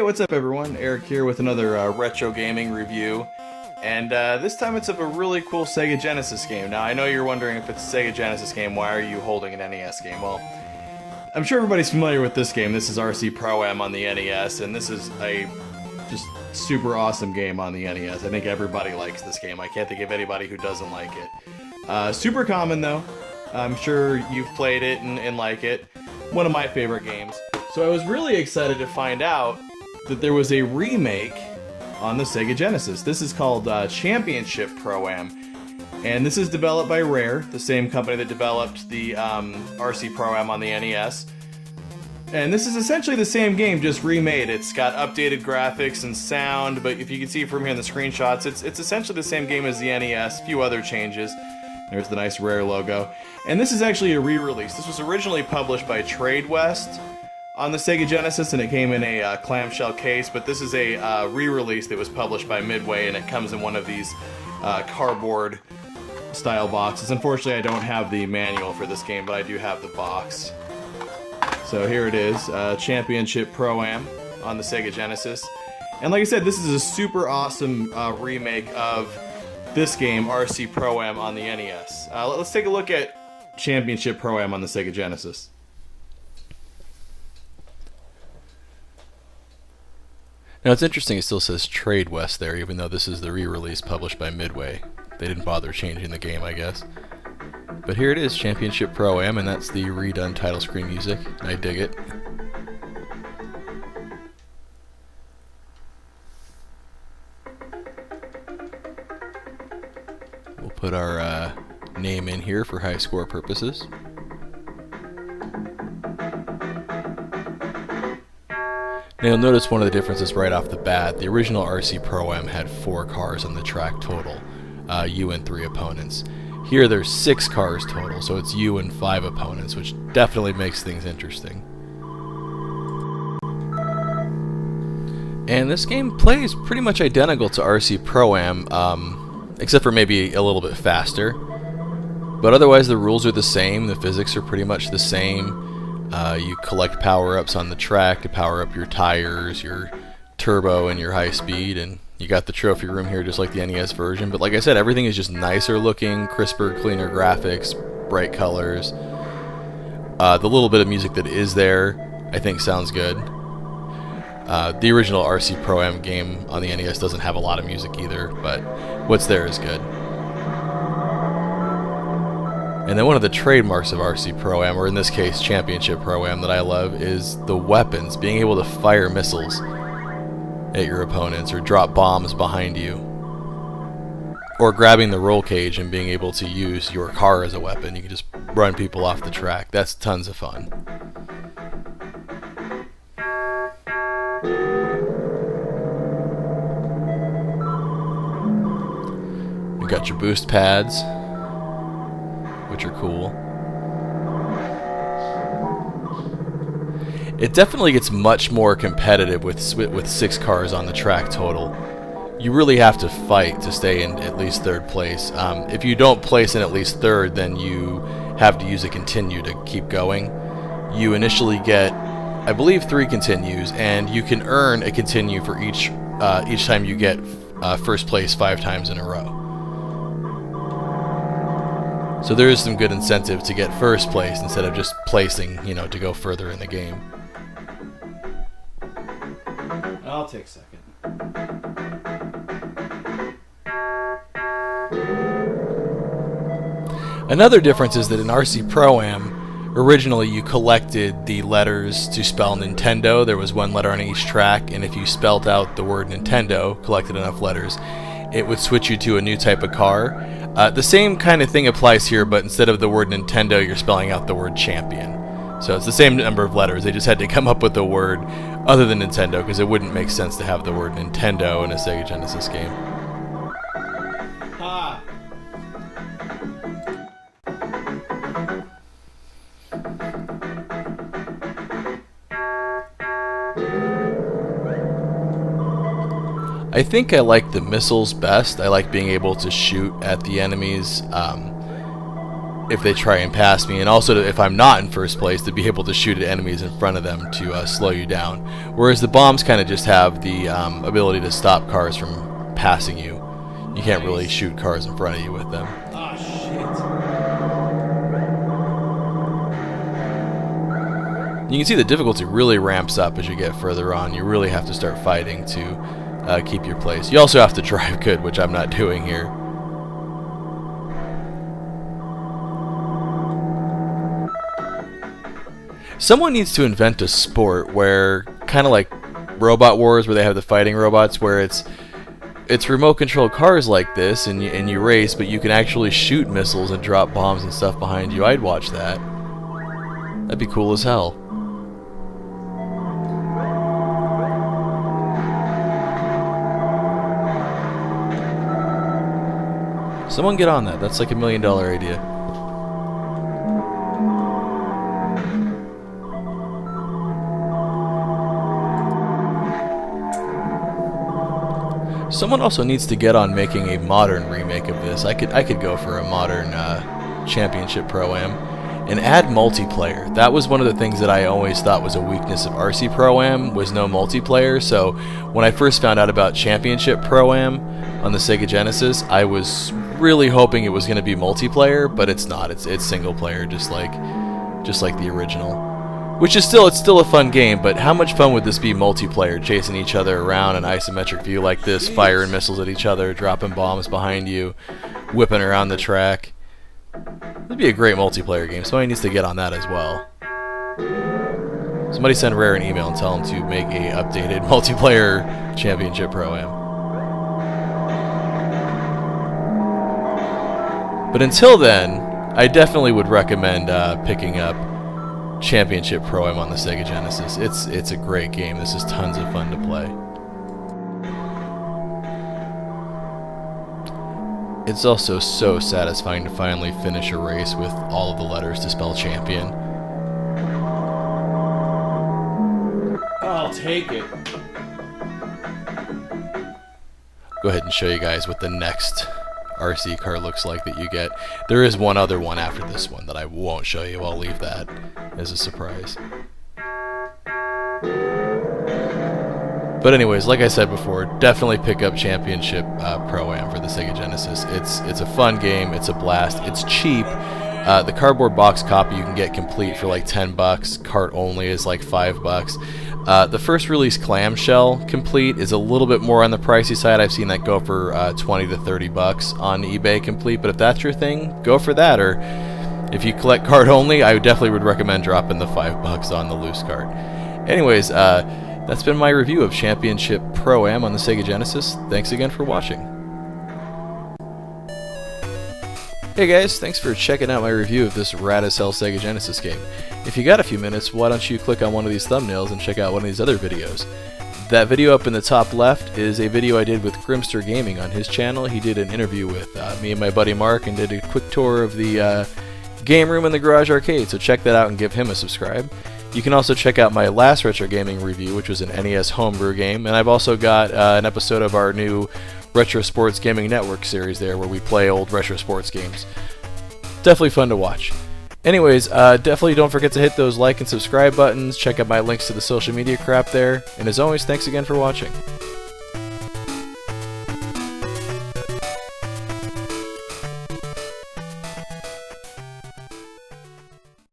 What's up everyone? Eric here with another retro gaming review. And this time it's of a really cool Sega Genesis game. Now I know you're wondering if it's a Sega Genesis game, why are you holding an NES game? Well, I'm sure everybody's familiar with this game. This is RC Pro-Am on the NES, and this is a just super awesome game on the NES. I think everybody likes this game. I can't think of anybody who doesn't like it. Super common though. I'm sure you've played it and like it. One of my favorite games. So I was really excited to find out that there was a remake on the Sega Genesis. This is called Championship Pro-Am, and this is developed by Rare, the same company that developed the RC Pro-Am on the NES. And this is essentially the same game, just remade. It's got updated graphics and sound, but if you can see from here in the screenshots, it's essentially the same game as the NES, a few other changes. There's the nice Rare logo. And this is actually a re-release. This was originally published by Trade West on the Sega Genesis, and it came in a clamshell case, but this is a re-release that was published by Midway, and it comes in one of these cardboard style boxes. Unfortunately, I don't have the manual for this game, but I do have the box. So here it is, Championship Pro-Am on the Sega Genesis. And like I said, this is a super awesome remake of this game, RC Pro-Am on the NES. Let's take a look at Championship Pro-Am on the Sega Genesis. Now it's interesting, it still says Trade West there, even though this is the re-release published by Midway. They didn't bother changing the game, I guess. But here it is, Championship Pro-Am, and that's the redone title screen music. I dig it. We'll put our name in here for high score purposes. Now you'll notice one of the differences right off the bat. The original RC Pro-Am had 4 cars on the track total, you and 3 opponents. Here there's 6 cars total, so it's you and 5 opponents, which definitely makes things interesting. And this game plays pretty much identical to RC Pro-Am, except for maybe a little bit faster. But otherwise the rules are the same, the physics are pretty much the same. You collect power-ups on the track to power up your tires, your turbo, and your high speed, and you got the trophy room here just like the NES version. But like I said, everything is just nicer looking, crisper, cleaner graphics, bright colors. The little bit of music that is there, I think sounds good. The original RC Pro-Am game on the NES doesn't have a lot of music either, but what's there is good. And then one of the trademarks of RC Pro-Am, or in this case Championship Pro-Am, that I love is the weapons. Being able to fire missiles at your opponents or drop bombs behind you. Or grabbing the roll cage and being able to use your car as a weapon. You can just run people off the track. That's tons of fun. You got your boost pads, which are cool. It definitely gets much more competitive with 6 cars on the track total. You really have to fight to stay in at least 3rd place. If you don't place in at least 3rd, then you have to use a continue to keep going. You initially get, I believe, 3 continues, and you can earn a continue for each time you get 1st place 5 times in a row. So there is some good incentive to get 1st place instead of just placing, to go further in the game. I'll take 2nd. Another difference is that in RC Pro-Am, originally you collected the letters to spell Nintendo. There was 1 letter on each track, and if you spelled out the word Nintendo, collected enough letters, it would switch you to a new type of car. The same kind of thing applies here, but instead of the word Nintendo, you're spelling out the word champion. So it's the same number of letters. They just had to come up with a word other than Nintendo, because it wouldn't make sense to have the word Nintendo in a Sega Genesis game. Ha! I think I like the missiles best. I like being able to shoot at the enemies. if they try and pass me, and also if I'm not in first place, to be able to shoot at enemies in front of them to slow you down. Whereas the bombs kind of just have the ability to stop cars from passing you. You can't really shoot cars in front of you with them. Oh, shit. You can see the difficulty really ramps up as you get further on. You really have to start fighting to keep your place. You also have to drive good, which I'm not doing here. Someone needs to invent a sport where, kind of like Robot Wars, where they have the fighting robots, where it's remote control cars like this, and you race, but you can actually shoot missiles and drop bombs and stuff behind you. I'd watch that. That'd be cool as hell. Someone get on that. That's like $1 million idea. Someone also needs to get on making a modern remake of this. I could go for a modern Championship Pro-Am and add multiplayer. That was one of the things that I always thought was a weakness of RC Pro-Am, was no multiplayer. So when I first found out about Championship Pro-Am on the Sega Genesis, I was really hoping it was going to be multiplayer, but it's not. It's single player, just like the original. Which is still a fun game, but how much fun would this be multiplayer, chasing each other around in isometric view like this, firing missiles at each other, dropping bombs behind you, whipping around the track. It'd be a great multiplayer game. Somebody needs to get on that as well. Somebody send Rare an email and tell them to make a updated multiplayer Championship Pro-Am. But until then, I definitely would recommend picking up Championship Pro-Am on the Sega Genesis. It's a great game. This is tons of fun to play. It's also so satisfying to finally finish a race with all of the letters to spell champion. I'll take it. Go ahead and show you guys what the next RC car looks like that you get. There is one other one after this one that I won't show you. I'll leave that as a surprise. But anyways, like I said before, definitely pick up Championship Pro-Am for the Sega Genesis. It's a fun game. It's a blast. It's cheap. The cardboard box copy you can get complete for like $10. Cart only is like $5. The first release clamshell complete is a little bit more on the pricey side. I've seen that go for $20 to $30 on eBay complete. But if that's your thing, go for that. Or if you collect cart only, I definitely would recommend dropping the $5 on the loose cart. Anyways, that's been my review of Championship Pro-Am on the Sega Genesis. Thanks again for watching. Hey guys, thanks for checking out my review of this rad as hell Sega Genesis game. If you got a few minutes, why don't you click on one of these thumbnails and check out one of these other videos. That video up in the top left is a video I did with Grimster Gaming on his channel. He did an interview with me and my buddy Mark and did a quick tour of the Gameroom and the Garage Arcade, so check that out and give him a subscribe. You can also check out my last retro gaming review, which was an NES homebrew game, and I've also got an episode of our new Retro Sports Gaming Network series there where we play old retro sports games. Definitely fun to watch. Anyways, definitely don't forget to hit those like and subscribe buttons, check out my links to the social media crap there, and as always, thanks again for watching.